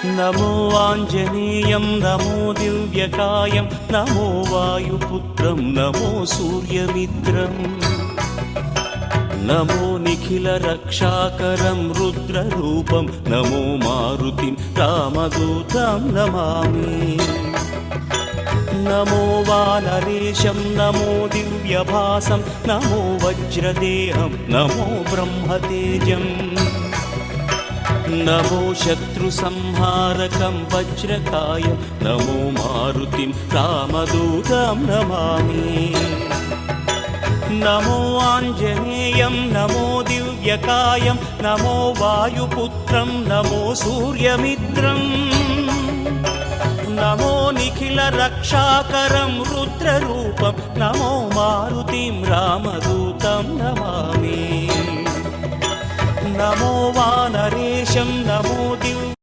नमो आञ्जनेयं नमो दिव्यकायं नमो वायुपुत्रं नमो सूर्यमित्रम् नमो निखिलरक्षाकरं रुद्ररूपं नमो मारुतिं रामदूतं Namami नमो वानरेशं नमो दिव्यभासं नमो वज्रदेहं नमो ब्रह्मतेजम् नमो शत्रुसंहारकं वज्रकायं नमो मारुतिं रामदूतं Namami नमो आञ्जनेयं नमो दिव्यकायं नमो वायुपुत्रं नमो सूर्यमित्रम् नमो निखिलरक्षाकरं रुद्ररूपं नमो मारुतिं रामदूतं Namami नमो वानरेशं नमो Divya